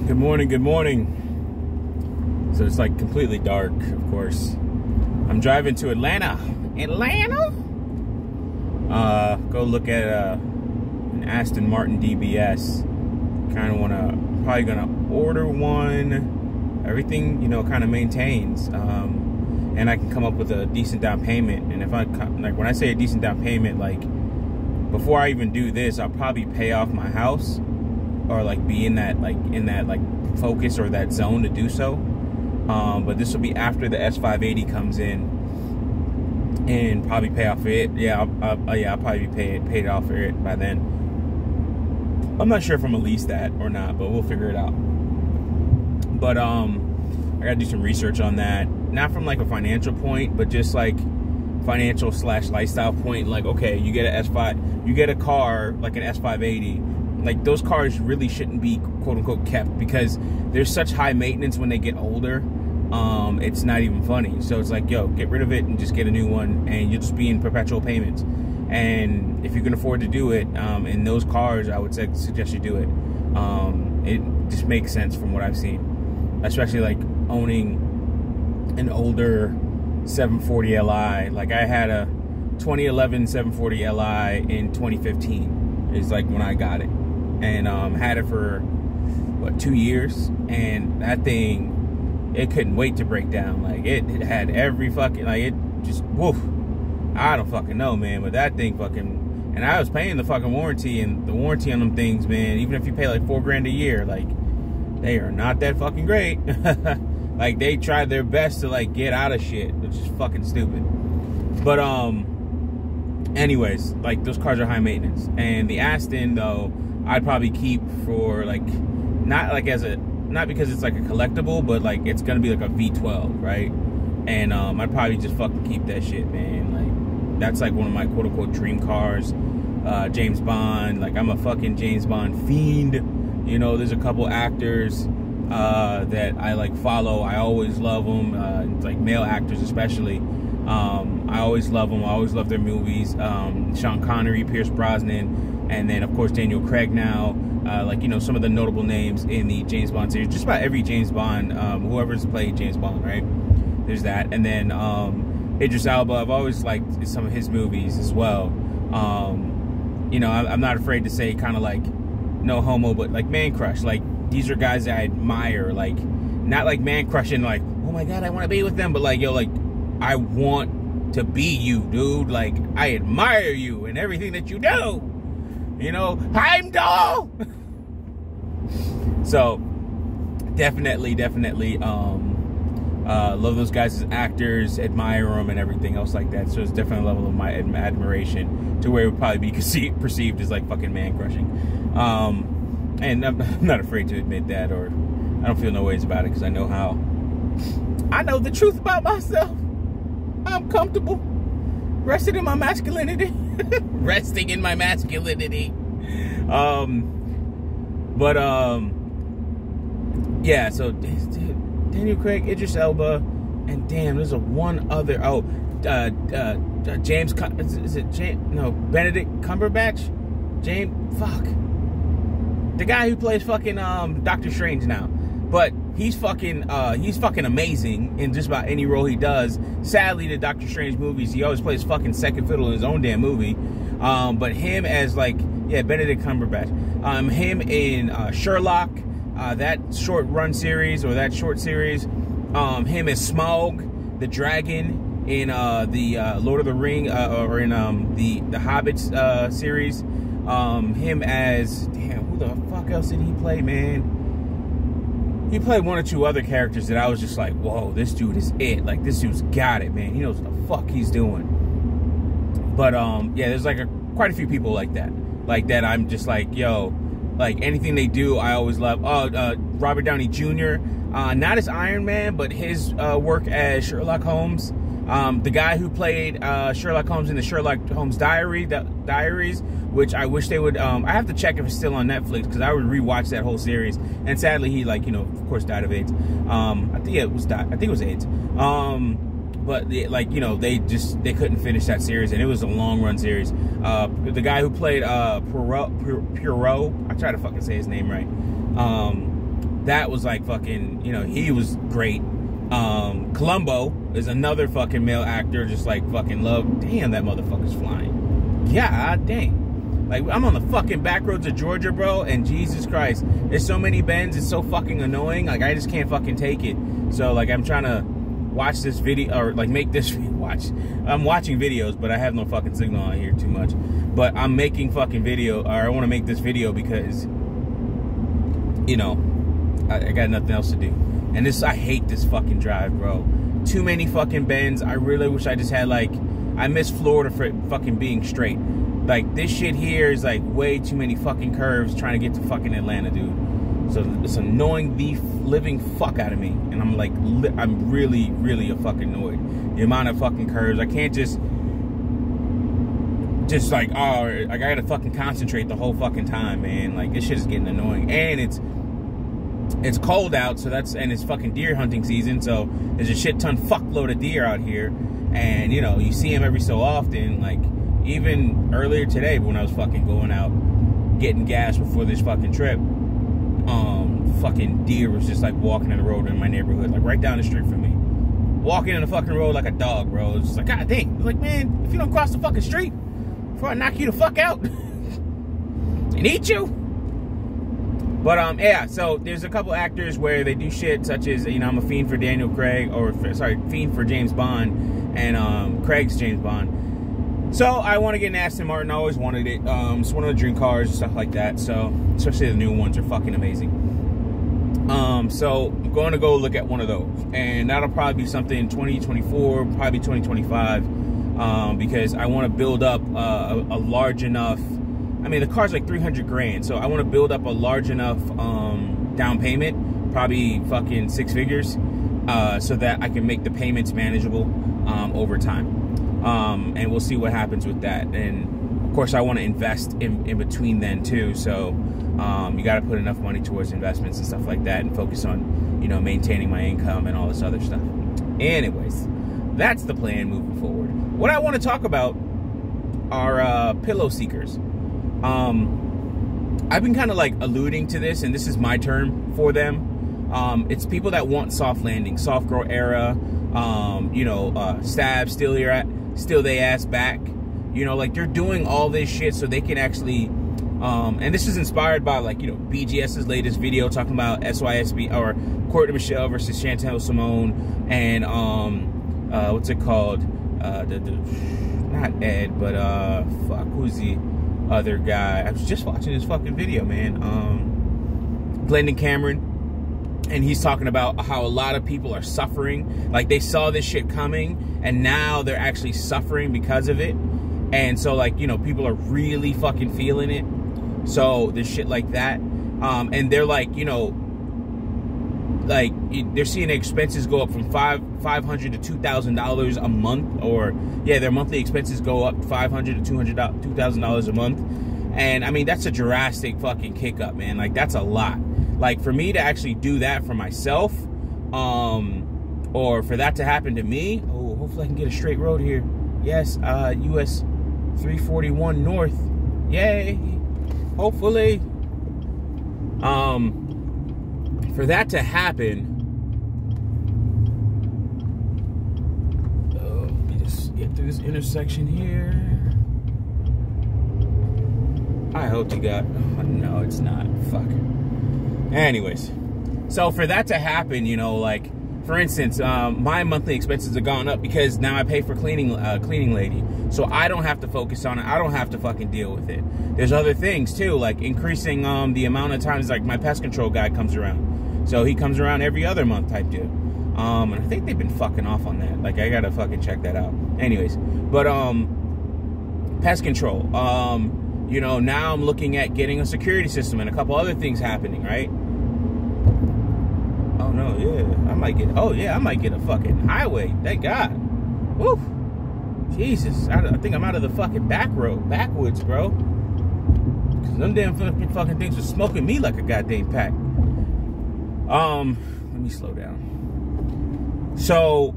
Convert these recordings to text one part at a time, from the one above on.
Good morning, good morning. So it's like completely dark, of course. I'm driving to Atlanta. Go look at an Aston Martin DBS. Kind of probably gonna order one. Everything, you know, kind of maintains. And I can come up with a decent down payment. And if when I say a decent down payment, like before I even do this, I'll probably pay off my house, or like be in that focus or that zone to do so. But this will be after the S580 comes in, and probably pay off it. I'll probably be paid off for it by then. I'm not sure if I'm gonna lease that or not, but we'll figure it out. But I gotta do some research on that, not from like a financial point, but just like financial / lifestyle point. Like, okay, you get a car like an S580. Like, those cars really shouldn't be quote unquote kept, because there's such high maintenance when they get older. It's not even funny. So it's like, yo, get rid of it and just get a new one, and you'll just be in perpetual payments. And if you can afford to do it, in those cars, I would suggest you do it. It just makes sense from what I've seen, especially like owning an older 740 Li. Like, I had a 2011 740 Li in 2015 is like when I got it, and had it for what, 2 years, and that thing, it couldn't wait to break down. Like, it had every fucking, like, it just, woof, I don't fucking know, man. But that thing fucking, and I was paying the fucking warranty, and the warranty on them things, man, even if you pay like $4 grand a year, like, they are not that fucking great. Like, they tried their best to like get out of shit, which is fucking stupid. But anyways, like, those cars are high maintenance. And the Aston, though, I'd probably keep for like, not because it's like a collectible, but like it's gonna be like a V12, right? And I'd probably just fucking keep that shit, man. Like, that's like one of my quote unquote dream cars. James Bond, like, I'm a fucking James Bond fiend. You know, there's a couple actors that I like follow. I always love them, like male actors especially. I always love them. I always love their movies. Sean Connery, Pierce Brosnan, and then of course Daniel Craig now. Like, you know, some of the notable names in the James Bond series. Just about every James Bond, whoever's played James Bond, right? There's that. And then Idris Elba, I've always liked some of his movies as well. You know, I'm not afraid to say, kind of like, no homo, but like man crush. Like, these are guys that I admire. Like, not like man crushing, like, oh my god, I want to be with them, but like, yo, like, I want to be you, dude. Like, I admire you and everything that you do. You know, Heimdall. So definitely love those guys as actors, admire them and everything else like that. So it's definitely a level of my admiration to where it would probably be perceived as like fucking man crushing. And I'm not afraid to admit that, or I don't feel no ways about it, because I know the truth about myself. I'm comfortable resting in my masculinity. Resting in my masculinity. Yeah, so Daniel Craig, Idris Elba, and damn, there's one other, Benedict Cumberbatch? The guy who plays fucking Doctor Strange now. But he's fucking amazing in just about any role he does. Sadly, the Doctor Strange movies, he always plays fucking second fiddle in his own damn movie. But him as like, yeah, Benedict Cumberbatch. Him in Sherlock, that short series. Him as Smaug, the dragon in the Lord of the Ring, or in the Hobbits series. Him as, damn, who the fuck else did he play, man? He played one or two other characters that I was just like, whoa, this dude is it. Like, this dude's got it, man. He knows what the fuck he's doing. But yeah, there's like quite a few people like that. Like that, I'm just like, yo, like anything they do, I always love. Robert Downey Jr., not as Iron Man, but his work as Sherlock Holmes. The guy who played Sherlock Holmes in the Sherlock Holmes Diaries, which I wish they would, I have to check if it's still on Netflix, because I would rewatch that whole series. And sadly, he, like, you know, of course, died of AIDS. I think it was AIDS. But like, you know, they couldn't finish that series, and it was a long run series. The guy who played Poirot, I try to fucking say his name right. that was like fucking, you know, he was great. Columbo is another fucking male actor, just like fucking love. Damn, that motherfucker's flying. God dang. Like, I'm on the fucking back roads of Georgia, bro, and Jesus Christ, there's so many bends, it's so fucking annoying. Like, I just can't fucking take it. So, like, I'm trying to watch this video, or like make this watch. I'm watching videos, but I have no fucking signal on here too much. But I'm making fucking video, or I want to make this video because, you know, I got nothing else to do. And this, I hate this fucking drive, bro. Too many fucking bends. I really wish I just had, like, I miss Florida for fucking being straight. Like, this shit here is like way too many fucking curves trying to get to fucking Atlanta, dude. So it's annoying the living fuck out of me. And I'm like, I'm really, really a fucking annoyed. The amount of fucking curves. I can't just like, oh, I gotta fucking concentrate the whole fucking time, man. Like, this shit is getting annoying. And it's cold out, so and it's fucking deer hunting season, so there's a shit ton fuckload of deer out here. And, you know, you see them every so often. Like, even earlier today when I was fucking going out getting gas before this fucking trip, fucking deer was just like walking in the road in my neighborhood, like right down the street from me, walking in the fucking road like a dog, bro. It's just like, god dang. Like, man, if you don't cross the fucking street before I knock you the fuck out and eat you. But yeah, so there's a couple actors where they do shit such as, you know, I'm a fiend for Daniel Craig, or sorry, fiend for James Bond, and Craig's James Bond. So I want to get an Aston Martin. I always wanted it. It's one of the dream cars and stuff like that. So especially the new ones are fucking amazing. So I'm going to go look at one of those, and that'll probably be something in 2024, probably 2025, because I want to build up a large enough. I mean, the car's like 300 grand, so I want to build up a large enough down payment, probably fucking 6 figures, so that I can make the payments manageable over time. And we'll see what happens with that. And of course, I want to invest in between then too. So you got to put enough money towards investments and stuff like that, and focus on, you know, maintaining my income and all this other stuff. Anyways, that's the plan moving forward. What I want to talk about are pillow seekers. I've been kind of like alluding to this, and this is my term for them. It's people that want soft landing, soft girl era, you know, stab, steal they ass back. You know, like, they're doing all this shit so they can actually, and this is inspired by, like, you know, BGS's latest video talking about SYSB, or Courtney Michelle versus Chantel Simone, and, what's it called? Not Ed, but, fuck, who's the other guy? I was just watching this fucking video, man. Glendon Cameron. And he's talking about how a lot of people are suffering. Like, they saw this shit coming, and now they're actually suffering because of it. And so, like, you know, people are really fucking feeling it. So there's shit like that. And they're like, you know, like, they're seeing their expenses go up from $500 to $2,000 a month. Or, yeah, their monthly expenses go up $500 to $2,000 a month. And, I mean, that's a drastic fucking kick up, man. Like, that's a lot. Like, for me to actually do that for myself, or for that to happen to me, oh, hopefully I can get a straight road here. Yes, US 341 North. Yay. Hopefully. For that to happen, let me just get through this intersection here. I hope to God. Oh, no, it's not. Fuck. Anyways, so for that to happen, you know, like, for instance, my monthly expenses have gone up because now I pay for cleaning lady. So I don't have to focus on it. I don't have to fucking deal with it. There's other things too, like increasing the amount of times, like, my pest control guy comes around. So he comes around every other month type deal. And I think they've been fucking off on that. Like, I gotta fucking check that out. Anyways, but pest control. You know, now I'm looking at getting a security system and a couple other things happening, right? Oh no, yeah, I might get a fucking highway. Thank God. Woo. Jesus, I think I'm out of the fucking backwoods, bro. Cause them damn fucking things are smoking me like a goddamn pack. Let me slow down. So,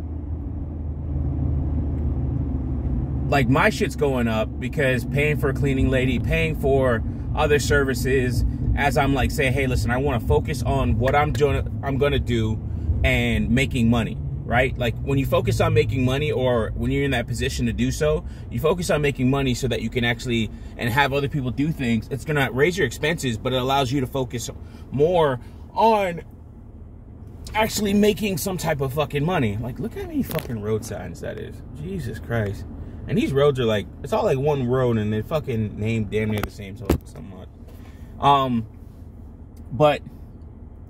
like, my shit's going up because paying for a cleaning lady, paying for other services as I'm like, say, hey, listen, I want to focus on what I'm going to do and making money, right? Like when you focus on making money, or when you're in that position to do so, you focus on making money so that you can actually, and have other people do things. It's going to raise your expenses, but it allows you to focus more on actually making some type of fucking money. Like, look how many fucking road signs that is. Jesus Christ. And these roads are like, it's all like one road, and they're fucking named damn near the same somewhat. But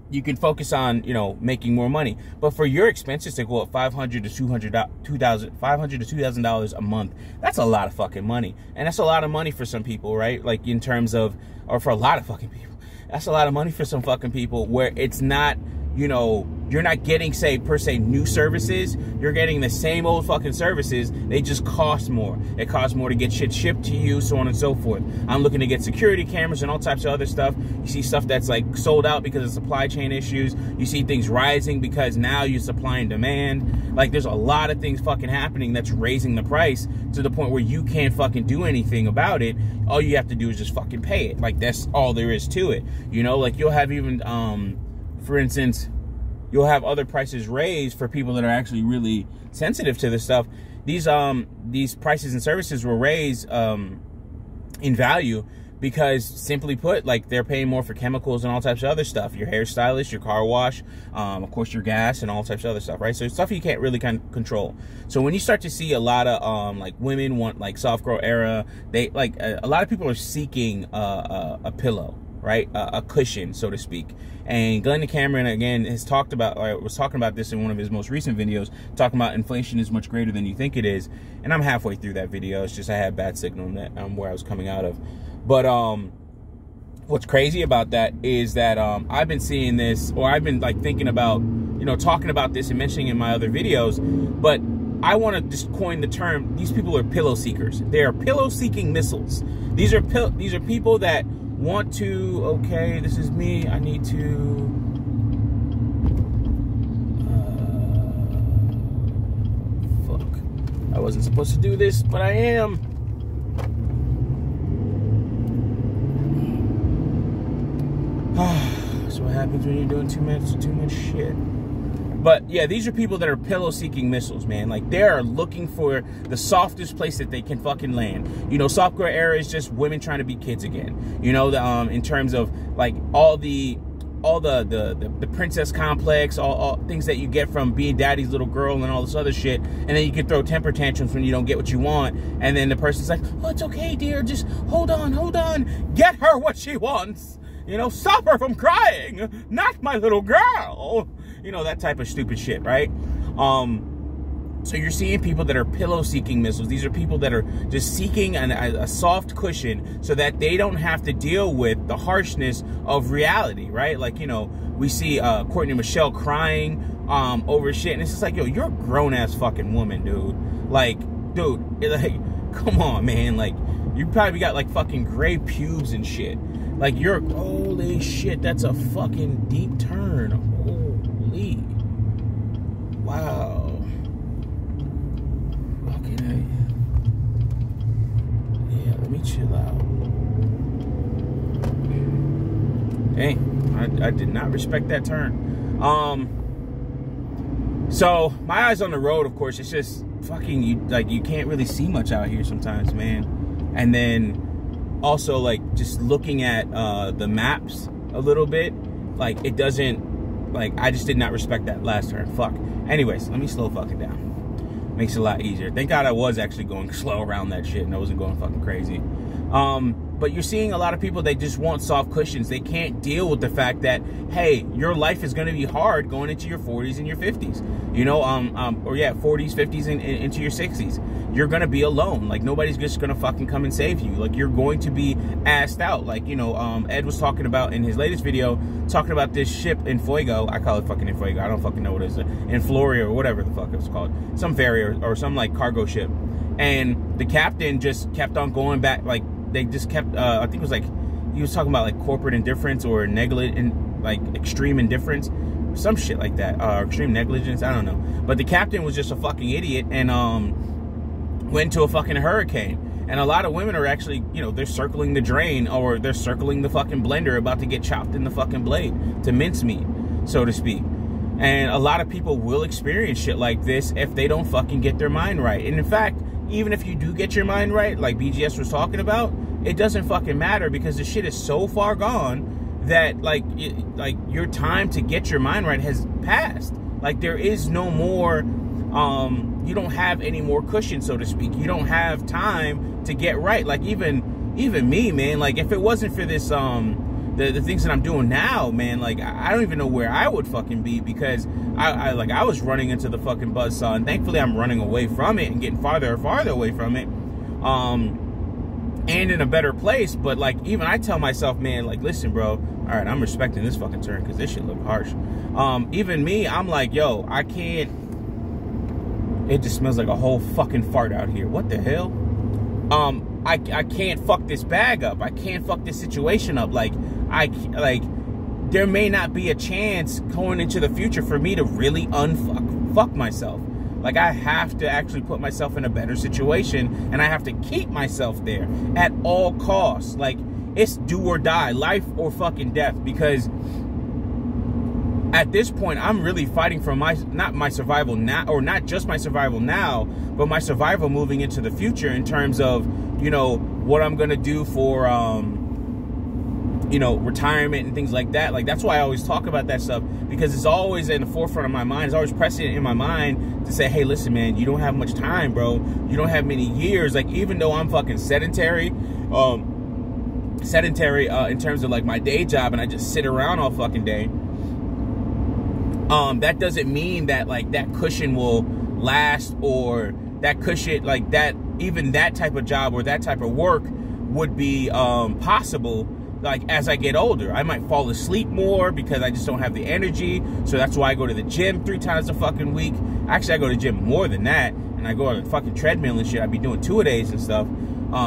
you can focus on, you know, making more money. But for your expenses to go up $500 to $2,000 a month, that's a lot of fucking money. And that's a lot of money for some people, right? Like in terms of, or for a lot of fucking people. That's a lot of money for some fucking people, where it's not, you know, you're not getting, say, per se, new services. You're getting the same old fucking services. They just cost more. It costs more to get shit shipped to you, so on and so forth. I'm looking to get security cameras and all types of other stuff. You see stuff that's like sold out because of supply chain issues. You see things rising because now you're supply and demand. Like, there's a lot of things fucking happening that's raising the price to the point where you can't fucking do anything about it. All you have to do is just fucking pay it. Like, that's all there is to it. You know, like you'll have even, for instance, you'll have other prices raised for people that are actually really sensitive to this stuff. These prices and services will raise in value because, simply put, like, they're paying more for chemicals and all types of other stuff. Your hairstylist, your car wash, of course, your gas and all types of other stuff, right? So it's stuff you can't really control. So when you start to see a lot of like women want like soft girl era, they like a lot of people are seeking a pillow, right? A cushion, so to speak. And Glendon Cameron, again, has talked about, or was talking about this in one of his most recent videos, talking about inflation is much greater than you think it is. And I'm halfway through that video. It's just I had bad signal that where I was coming out of. But what's crazy about that is that I've been seeing this, or I've been like thinking about, you know, talking about this and mentioning in my other videos. But I want to just coin the term, these people are pillow seekers. They are pillow seeking missiles. These are people that want to, okay, this is me, I need to fuck, I wasn't supposed to do this, but I am. That's what happens when you're doing too much shit. But yeah, these are people that are pillow seeking missiles, man. Like, they are looking for the softest place that they can fucking land. You know, soft girl era is just women trying to be kids again. You know, in terms of like all the princess complex, all things that you get from being daddy's little girl and all this other shit. And then you can throw temper tantrums when you don't get what you want. And then the person's like, oh, it's okay, dear. Just hold on. Get her what she wants. You know, stop her from crying. Not my little girl. You know, that type of stupid shit, right? So you're seeing people that are pillow seeking missiles. These are people that are just seeking a soft cushion so that they don't have to deal with the harshness of reality, right? Like, you know, we see Courtney Michelle crying over shit, and it's just like, yo, you're a grown-ass fucking woman, dude. Like, dude, like, come on, man. Like, you probably got, like, fucking gray pubes and shit. Like, you're, holy shit, that's a fucking deep turn. Holy. Wow. Fucking yeah, let me chill out. Dang, I did not respect that turn. So, my eyes on the road, of course, it's just fucking, you can't really see much out here sometimes, man. And then also, like, just looking at the maps a little bit, like, it doesn't, like, I just did not respect that last turn. Fuck. Anyways, let me slow fucking down. Makes it a lot easier. Thank God I was actually going slow around that shit and I wasn't going fucking crazy. But you're seeing a lot of people that just want soft cushions. They can't deal with the fact that, hey, your life is going to be hard going into your 40s and your 50s. You know, or yeah, 40s, 50s, and into your 60s. You're going to be alone. Like, nobody's just going to fucking come and save you. Like, you're going to be assed out. Like, you know, Ed was talking about in his latest video, talking about this ship in Fuego. I call it fucking in Fuego. I don't fucking know what it is. In Floria or whatever the fuck it was called. Some ferry or some, like, cargo ship. And the captain just kept on going back, like, they just kept, I think it was like, he was talking about like corporate indifference or negligent, like extreme indifference, some shit like that, extreme negligence, I don't know. But the captain was just a fucking idiot and went into a fucking hurricane. And a lot of women are actually, you know, they're circling the drain, or they're circling the fucking blender, about to get chopped in the fucking blade to mince meat, so to speak. And a lot of people will experience shit like this if they don't fucking get their mind right. And in fact, even if you do get your mind right, like BGS was talking about, it doesn't fucking matter, because the shit is so far gone that like your time to get your mind right has passed. Like, there is no more, you don't have any more cushion, so to speak. You don't have time to get right. Like, even me, man, like, if it wasn't for this, the things that I'm doing now, man, like, I don't even know where I would fucking be, because I was running into the fucking buzzsaw, and thankfully I'm running away from it and getting farther and farther away from it, and in a better place. But like, even I tell myself, man, like, listen, bro, all right, I'm respecting this fucking turn, because this shit look harsh. Even me, I'm like, yo, I can't, it just smells like a whole fucking fart out here. What the hell? I can't fuck this bag up. I can't fuck this situation up. Like, there may not be a chance going into the future for me to really fuck myself. Like, I have to actually put myself in a better situation, and I have to keep myself there at all costs. Like, it's do or die, life or fucking death, because at this point, I'm really fighting for not my survival now, or not just my survival now, but my survival moving into the future, in terms of, you know, what I'm going to do for, you know, retirement and things like that. Like, that's why I always talk about that stuff, because it's always in the forefront of my mind. It's always pressing in my mind to say, hey, listen, man, you don't have much time, bro. You don't have many years. Like, even though I'm fucking sedentary, in terms of like my day job, and I just sit around all fucking day, that doesn't mean that like that cushion will last, or that cushion, like that, even that type of job or that type of work would be possible. Like, as I get older, I might fall asleep more because I just don't have the energy. So that's why I go to the gym 3 times a fucking week. Actually, I go to the gym more than that, and I go on the fucking treadmill and shit. I'd be doing 2-a-days and stuff.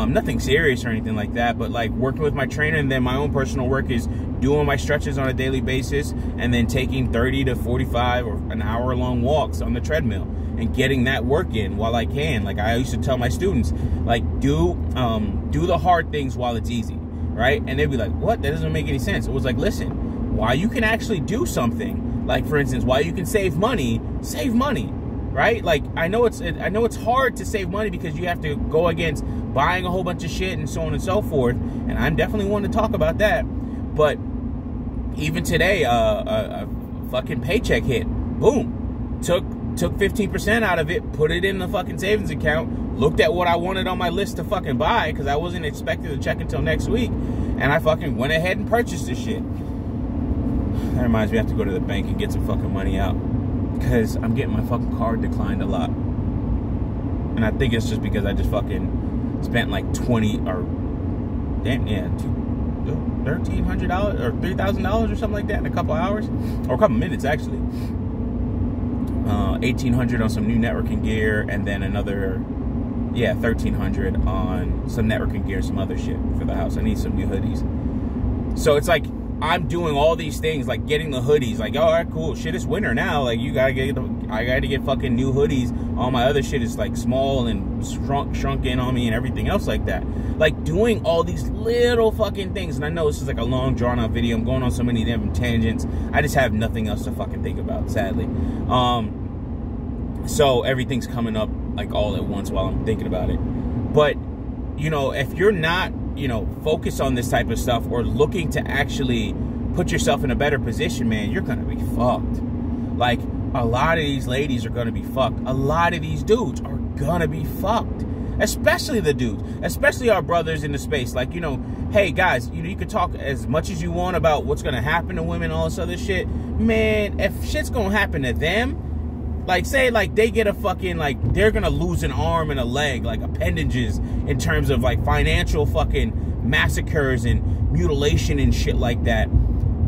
Nothing serious or anything like that, but like working with my trainer, and then my own personal work is doing my stretches on a daily basis, and then taking 30 to 45 or an hour long walks on the treadmill and getting that work in while I can. Like, I used to tell my students, like, do the hard things while it's easy, right? And they'd be like, what? That doesn't make any sense. It was like, listen, while you can actually do something, like, for instance, while you can save money, right? Like, I know it's hard to save money, because you have to go against buying a whole bunch of shit and so on and so forth, and I'm definitely one to talk about that. But even today, a fucking paycheck hit, boom, took 15% out of it, put it in the fucking savings account, looked at what I wanted on my list to fucking buy, because I wasn't expecting to check until next week, and I fucking went ahead and purchased this shit. That reminds me, I have to go to the bank and get some fucking money out, because I'm getting my fucking card declined a lot. And I think it's just because I just fucking spent like $1,300 or $3,000 or something like that in a couple hours, or a couple minutes actually. $1,800 on some new networking gear, and then another, yeah, $1,300 on some networking gear, some other shit for the house. I need some new hoodies. So it's like, I'm doing all these things, like getting the hoodies, like, all right, cool, shit, it's winter now, like, I gotta get fucking new hoodies. All my other shit is like small and shrunk in on me and everything else like that. Like, doing all these little fucking things. And I know this is like a long drawn out video. I'm going on so many damn tangents. I just have nothing else to fucking think about, sadly. So everything's coming up like all at once while I'm thinking about it. But, you know, if you're not, you know, focused on this type of stuff, or looking to actually put yourself in a better position, man, you're gonna be fucked. Like, a lot of these ladies are gonna be fucked. A lot of these dudes are gonna be fucked. Especially the dudes. Especially our brothers in the space. Like, you know, hey guys, you know, you can talk as much as you want about what's gonna happen to women, all this other shit. Man, if shit's gonna happen to them, like, say, like, they get a fucking, like, they're gonna lose an arm and a leg, like, appendages, in terms of, like, financial fucking massacres and mutilation and shit like that.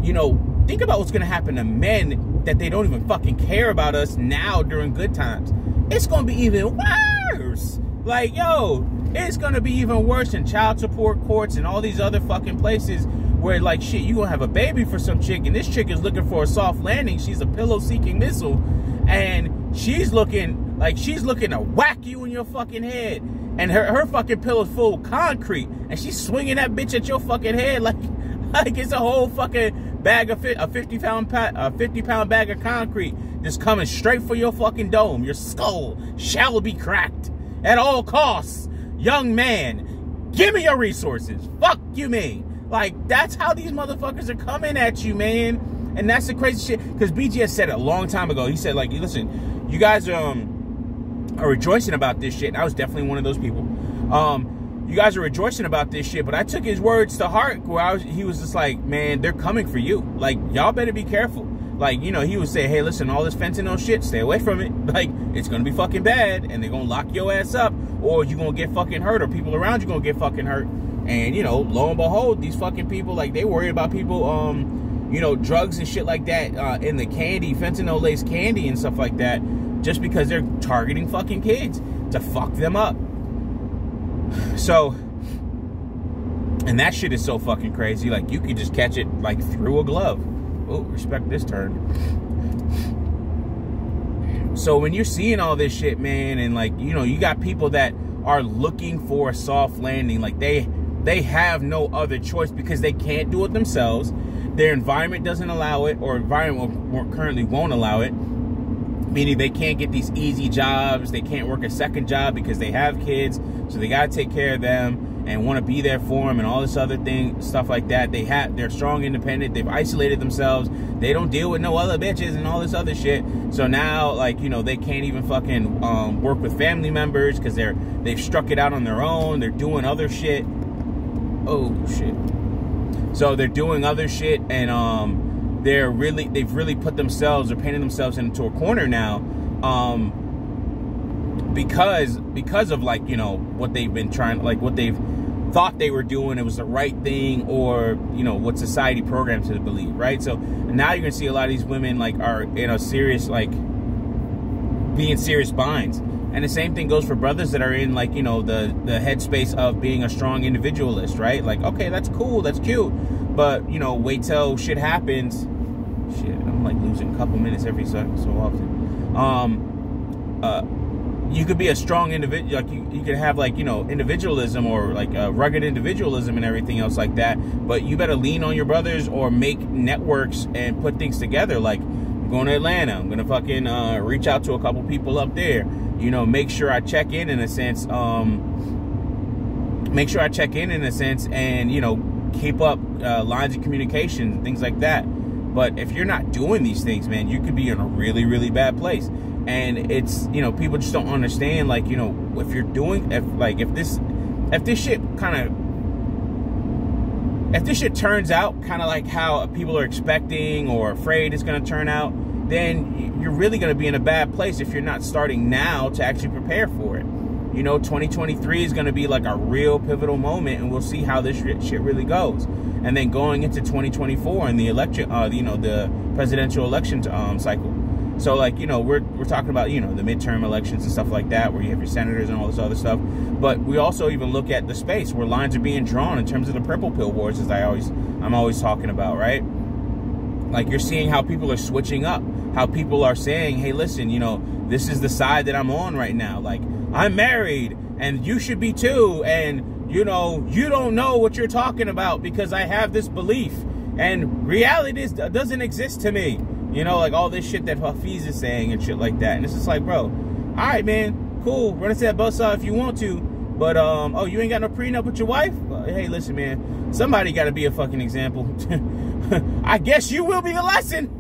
You know, think about what's gonna happen to men that they don't even fucking care about us now during good times. It's gonna be even worse. Like, yo, it's gonna be even worse in child support courts and all these other fucking places where, like, shit, you gonna have a baby for some chick, and this chick is looking for a soft landing. She's a pillow-seeking missile, and she's looking to whack you in your fucking head. and her fucking pill is full of concrete, and she's swinging that bitch at your fucking head like it's a whole fucking bag of a 50-pound bag of concrete just coming straight for your fucking dome. Your skull shall be cracked at all costs. Young man, give me your resources. Fuck you mean. Like, that's how these motherfuckers are coming at you, man. And that's the crazy shit. Because BGS said it a long time ago. He said, like, listen, you guys are rejoicing about this shit. And I was definitely one of those people. You guys are rejoicing about this shit, but I took his words to heart where he was just like, man, they're coming for you. Like, y'all better be careful. Like, you know, he would say, hey, listen, all this fentanyl shit, stay away from it. Like, it's going to be fucking bad, and they're going to lock your ass up, or you're going to get fucking hurt, or people around you going to get fucking hurt. And, you know, lo and behold, these fucking people, like, they worry about people, you know, drugs and shit like that in the candy, fentanyl-laced candy and stuff like that, just because they're targeting fucking kids to fuck them up. So, and that shit is so fucking crazy. Like, you could just catch it, like, through a glove. Oh, respect this turn. So when you're seeing all this shit, man, and, like, you know, you got people that are looking for a soft landing. Like, they have no other choice because they can't do it themselves. Their environment doesn't allow it, or environment currently won't allow it. Meaning they can't get these easy jobs. They can't work a second job because they have kids. So they got to take care of them and want to be there for them and all this other stuff like that. They're strong, independent. They've isolated themselves. They don't deal with no other bitches and all this other shit. So now, like, you know, they can't even fucking work with family members because they've struck it out on their own. They're doing other shit. Oh shit. So they're doing other shit, and they've really put themselves or painted themselves into a corner now, because of, like, you know, what they've been trying, like what they've thought they were doing, it was the right thing, or, you know, what society programmed to believe, right? So now you're gonna see a lot of these women, like, are in a serious, like, being serious binds. And the same thing goes for brothers that are in, like, you know, the headspace of being a strong individualist, right? Like, okay, that's cool, that's cute, but, you know, wait till shit happens. Shit, I'm, like, losing a couple minutes every so often. You could be a strong individual, like, you could have, like, you know, individualism, or, like, rugged individualism and everything else like that, but you better lean on your brothers or make networks and put things together. Like, I'm going to Atlanta, I'm gonna fucking reach out to a couple people up there, you know, make sure I check in a sense, and, you know, keep up lines of communication and things like that. But if you're not doing these things, man, you could be in a really, really bad place. And it's, you know, people just don't understand, like, you know, if this shit turns out kind of like how people are expecting or afraid it's going to turn out, then you're really going to be in a bad place if you're not starting now to actually prepare for it. You know, 2023 is going to be like a real pivotal moment, and we'll see how this shit really goes. And then going into 2024 and the election, you know, the presidential election cycle. So, like, you know, we're talking about, you know, the midterm elections and stuff like that, where you have your senators and all this other stuff. But we also even look at the space where lines are being drawn in terms of the purple pill wars, as I'm always talking about, right? Like, you're seeing how people are switching up, how people are saying, hey, listen, you know, this is the side that I'm on right now. Like, I'm married, and you should be too, and, you know, you don't know what you're talking about because I have this belief, and reality doesn't exist to me. You know, like all this shit that Hafiz is saying and shit like that. And it's just like, bro, all right, man, cool, run into that buzzsaw if you want to, but, oh, you ain't got no prenup with your wife? Well, hey, listen, man, somebody got to be a fucking example. I guess you will be the lesson.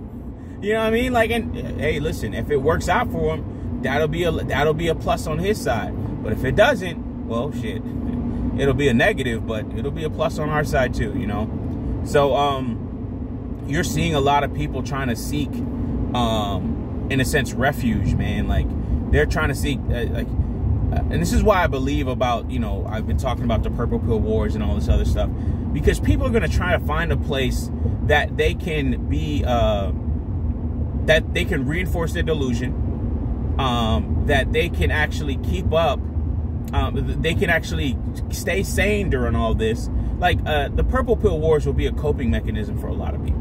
You know what I mean? Like, and hey, listen, if it works out for him, that'll be a plus on his side. But if it doesn't, well, shit, it'll be a negative, but it'll be a plus on our side too, you know? So, you're seeing a lot of people trying to seek, in a sense, refuge, man. Like, they're trying to seek, and this is why I believe about, you know, I've been talking about the purple pill wars and all this other stuff, because people are going to try to find a place that they can be, that they can reinforce their delusion, that they can actually keep up, they can actually stay sane during all this. Like, the purple pill wars will be a coping mechanism for a lot of people.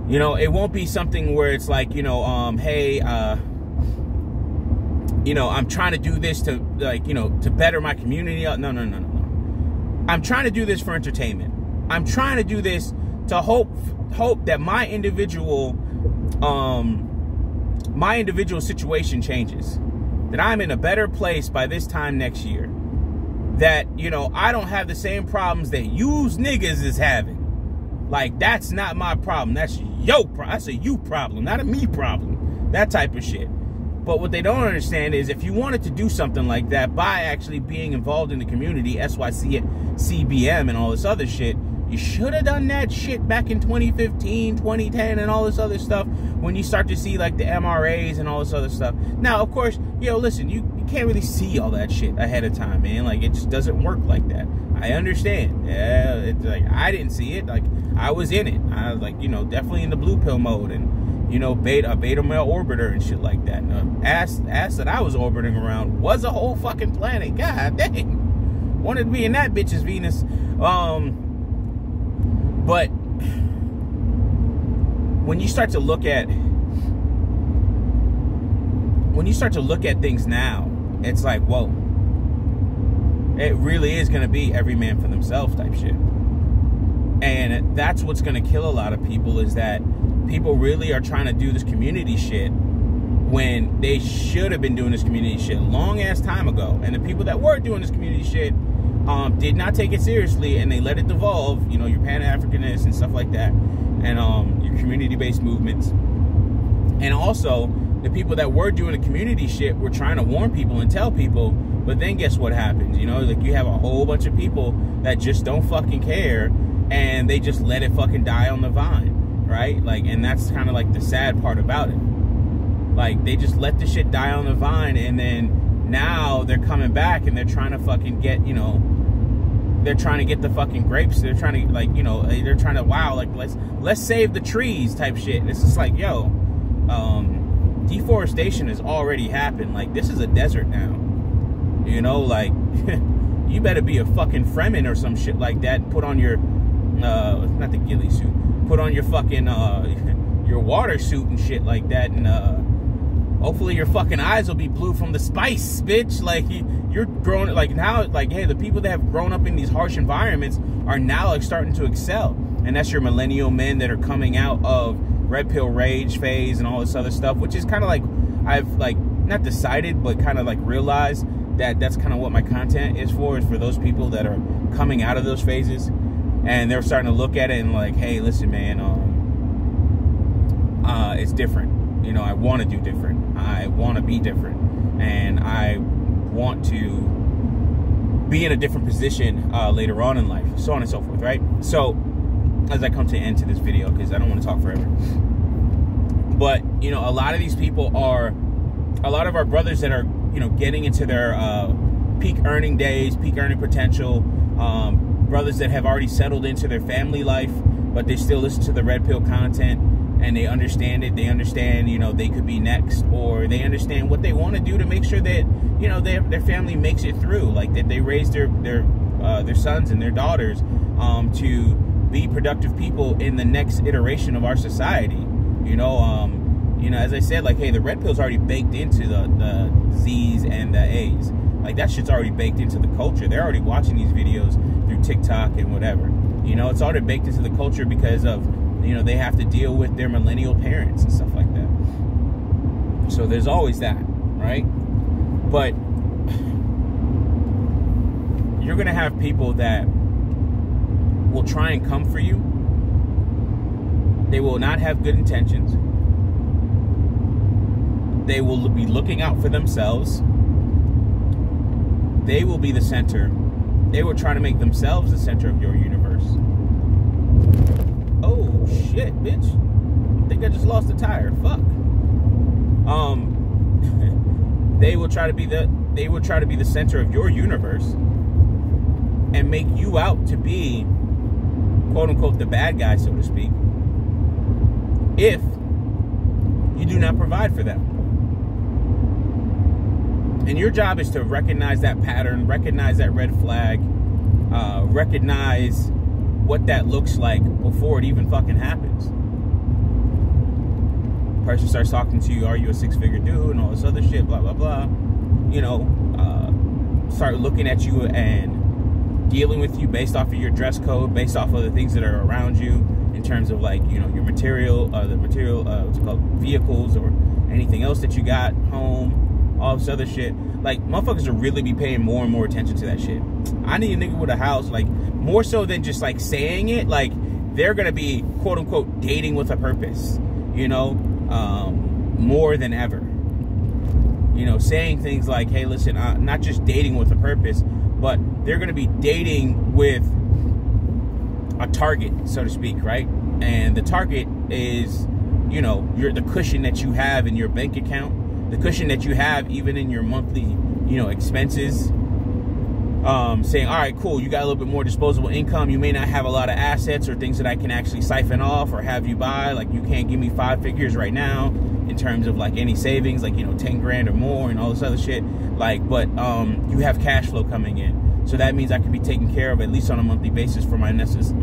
You know, it won't be something where it's like, you know, hey, you know, I'm trying to do this to, like, you know, to better my community. No. I'm trying to do this for entertainment. I'm trying to do this to hope that my individual situation changes. That I'm in a better place by this time next year. That, you know, I don't have the same problems that yous niggas is having. Like, that's not my problem. That's yo problem. That's a you problem, not a me problem. That type of shit. But what they don't understand is if you wanted to do something like that by actually being involved in the community, SYC, CBM, and all this other shit, you should have done that shit back in 2015, 2010, and all this other stuff when you start to see, like, the MRAs and all this other stuff. Now, of course, yo, listen, you can't really see all that shit ahead of time, man. Like, it just doesn't work like that. I understand. Yeah, it's like, I didn't see it. Like, I was in it. I was, like, you know, definitely in the blue pill mode and, you know, beta male orbiter and shit like that. Ass that I was orbiting around was a whole fucking planet. God dang. Wanted to be in that bitch's Venus. But when you start to look at things now, it's like, whoa. It really is going to be every man for themselves type shit. And that's what's going to kill a lot of people, is that people really are trying to do this community shit when they should have been doing this community shit long ass time ago. And the people that were doing this community shit did not take it seriously, and they let it devolve, you know, your Pan-Africanists and stuff like that, and your community-based movements. And also, the people that were doing the community shit were trying to warn people and tell people, but then guess what happens? You know, like, you have a whole bunch of people that just don't fucking care, and they just let it fucking die on the vine, right? Like, and that's kind of like the sad part about it. Like, they just let the shit die on the vine, and then now they're coming back and they're trying to fucking get, you know, they're trying to get the fucking grapes. They're trying to, like, you know, they're trying to, wow, like, let's save the trees type shit. And it's just like, yo, deforestation has already happened. Like, this is a desert now. You know, like, you better be a fucking Fremen or some shit like that. Put on your, not the ghillie suit. Put on your fucking, your water suit and shit like that. And, hopefully your fucking eyes will be blue from the spice, bitch. Like, you're growing, like, now, like, hey, the people that have grown up in these harsh environments are now, like, starting to excel. And that's your millennial men that are coming out of red pill rage phase and all this other stuff, which is kind of like, I've, like, not decided, but kind of, like, realized that that's kind of what my content is for those people that are coming out of those phases. And they're starting to look at it and, like, hey, listen, man, it's different. You know, I want to do different. I want to be different. And I want to be in a different position later on in life. So on and so forth, right? So, as I come to the end to this video, because I don't want to talk forever. But, you know, a lot of these people are, a lot of our brothers that are, you know, getting into their peak earning days, peak earning potential, brothers that have already settled into their family life, but they still listen to the red pill content. And they understand it. They understand, you know, they could be next, or they understand what they want to do to make sure that, you know, their family makes it through. Like, that they raise their sons and their daughters to be productive people in the next iteration of our society. You know, as I said, like, hey, the red pill's already baked into the Z's and the A's. Like, that shit's already baked into the culture. They're already watching these videos through TikTok and whatever. You know, it's already baked into the culture because of, you know, they have to deal with their millennial parents and stuff like that. So there's always that, right? But you're going to have people that will try and come for you. They will not have good intentions. They will be looking out for themselves. They will be the center. They will try to make themselves the center of your universe. Oh shit, bitch! I think I just lost a tire. Fuck. They will try to be the center of your universe and make you out to be, quote unquote, the bad guy, so to speak, if you do not provide for them. And your job is to recognize that pattern, recognize that red flag, recognize what that looks like before it even fucking happens. Person starts talking to you, are you a six-figure dude, and all this other shit, blah, blah, blah. you know, start looking at you and dealing with you based off of your dress code, based off of the things that are around you in terms of, like, you know, your material, what's it called, vehicles or anything else that you got home, all this other shit. Like, motherfuckers will really be paying more and more attention to that shit. I need a nigga with a house, like, more so than just, like, saying it. Like, they're gonna be, quote unquote, dating with a purpose, you know, more than ever. You know, saying things like, hey, listen, not just dating with a purpose, but they're gonna be dating with a target, so to speak, right? And the target is, you know, the cushion that you have in your bank account, the cushion that you have even in your monthly, you know, expenses. Saying, all right, cool, you got a little bit more disposable income. You may not have a lot of assets or things that I can actually siphon off or have you buy. Like, you can't give me 5 figures right now in terms of, like, any savings, like, you know, 10 grand or more and all this other shit. Like, but you have cash flow coming in. So that means I can be taken care of at least on a monthly basis for my necessities.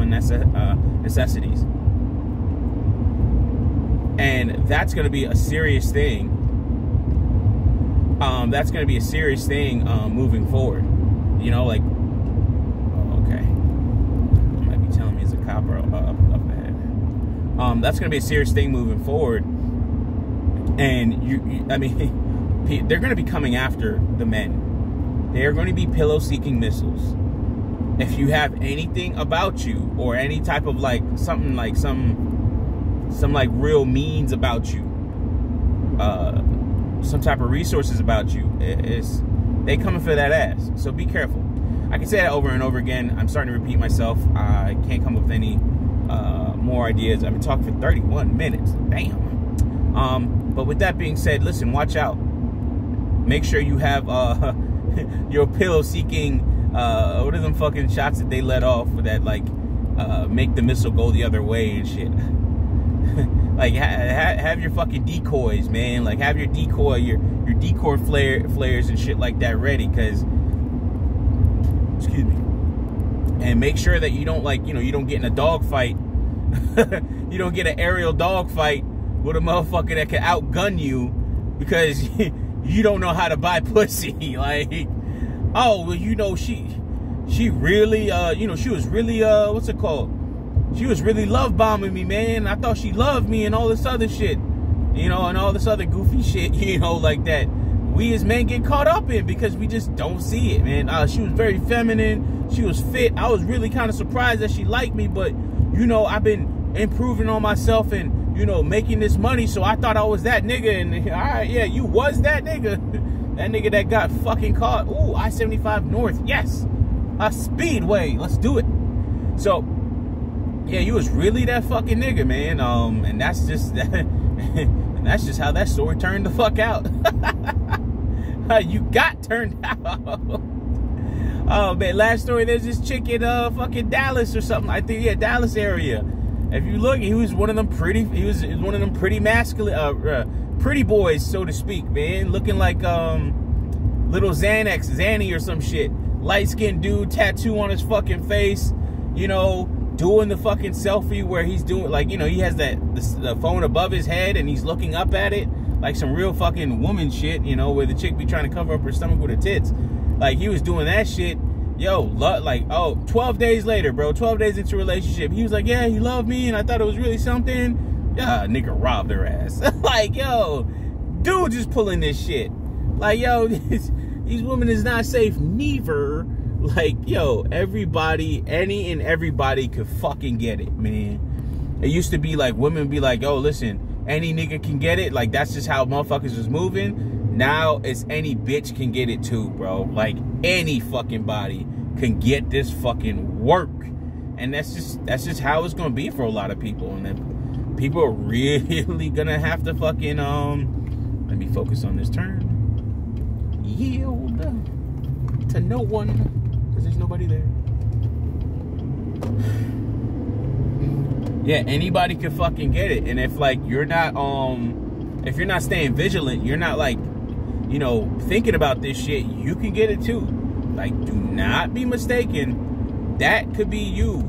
And that's going to be a serious thing. That's going to be a serious thing moving forward. You know, like, oh, okay. You might be telling me it's a copper up ahead. That's going to be a serious thing moving forward. And, I mean, they're going to be coming after the men. They're going to be pillow-seeking missiles. If you have anything about you or any type of, like, something like some like real means about you, some type of resources about you, they coming for that ass. So be careful. I can say that over and over again. I'm starting to repeat myself. I can't come up with any more ideas. I've been talking for 31 minutes. Damn. But with that being said, listen, watch out. Make sure you have your pillow-seeking, what are them fucking shots that they let off that, like, make the missile go the other way and shit. Like, have your fucking decoys, man. Like, have your decoy, your decoy flares and shit like that ready, because, excuse me, and make sure that you don't, like, you know, you don't get in a dog fight. You don't get an aerial dog fight with a motherfucker that can outgun you because you don't know how to buy pussy. Like, oh, well, you know, she really, you know, she was really, what's it called? She was really love bombing me, man. I thought she loved me and all this other shit, you know, and all this other goofy shit, you know, like that we as men get caught up in because we just don't see it, man. She was very feminine. She was fit. I was really kind of surprised that she liked me, but, you know, I've been improving on myself and, you know, making this money, so I thought I was that nigga. And, all right, yeah, you was that nigga. That nigga that got fucking caught. Ooh, I-75 North. Yes. A speedway. Let's do it. So, yeah, you was really that fucking nigga, man. And that's just and that's just how that story turned the fuck out. You got turned out. Oh man, last story, there's this chick in fucking Dallas or something. I think, yeah, Dallas area. If you look, he was one of them pretty masculine, pretty boys, so to speak, man. Looking like little Zanny or some shit. Light-skinned dude, tattoo on his fucking face, you know, doing the fucking selfie where he's doing, like, you know, he has the phone above his head and he's looking up at it like some real fucking woman shit, you know, where the chick be trying to cover up her stomach with her tits. Like, he was doing that shit. Yo, like, oh, 12 days later, bro, 12 days into a relationship, he was like, yeah, he loved me and I thought it was really something. Yeah, nigga robbed her ass. Like, yo, dude just pulling this shit. Like, yo, these women is not safe neither. Like, yo, everybody, any and everybody could fucking get it, man. It used to be like, women be like, yo, listen, any nigga can get it. Like, that's just how motherfuckers was moving. Now it's any bitch can get it too, bro. Like, any fucking body can get this fucking work. And that's just how it's gonna be for a lot of people. And then people are really gonna have to fucking, let me focus on this turn. Yield to no one, because there's nobody there. Yeah, anybody could fucking get it. And if, like, you're not staying vigilant, you're not, like, you know, thinking about this shit, you can get it too. Like, do not be mistaken. That could be you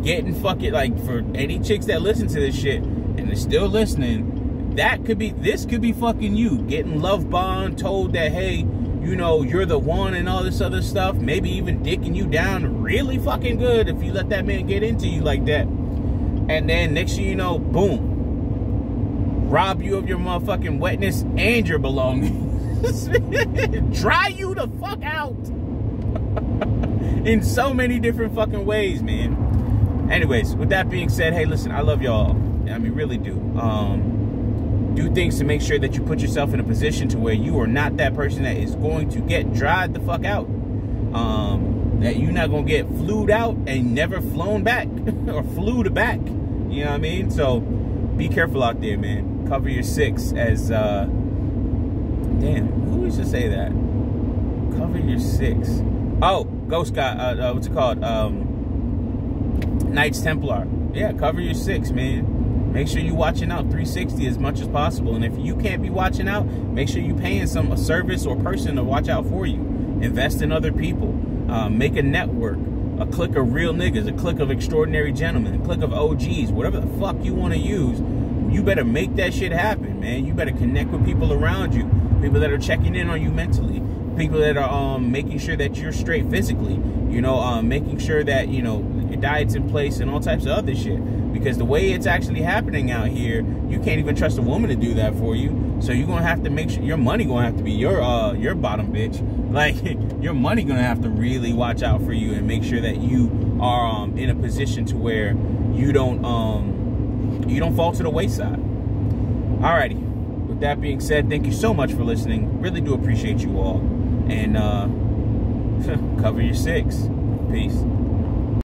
getting fucking, like, for any chicks that listen to this shit and they're still listening, this could be fucking you getting love bombed, told that, hey, you know, you're the one and all this other stuff, maybe even dicking you down really fucking good if you let that man get into you like that. And then next thing you know, boom, rob you of your motherfucking wetness and your belongings. Dry you the fuck out. In so many different fucking ways, man. Anyways, with that being said, hey, listen, I love y'all. I mean, really do. Do things to make sure that you put yourself in a position to where you are not that person that is going to get dried the fuck out. That you're not going to get flued out and never flown back or flew back. You know what I mean? So be careful out there, man. Cover your six as, damn, who used to say that? Cover your six. Oh, Ghost guy, what's it called? Knights Templar. Yeah, cover your six, man. Make sure you're watching out 360 as much as possible. And if you can't be watching out, make sure you're paying a service or person to watch out for you. Invest in other people. Make a network. A clique of real niggas. A clique of extraordinary gentlemen. A clique of OGs. Whatever the fuck you want to use, you better make that shit happen, man. You better connect with people around you. People that are checking in on you mentally. People that are making sure that you're straight physically. You know, making sure that, you know, your diet's in place and all types of other shit. Because the way it's actually happening out here, you can't even trust a woman to do that for you. So you're gonna have to make sure your money gonna have to be your bottom bitch. Like, your money gonna have to really watch out for you and make sure that you are in a position to where you don't fall to the wayside. Alrighty. With that being said, thank you so much for listening. Really do appreciate you all. And cover your six. Peace.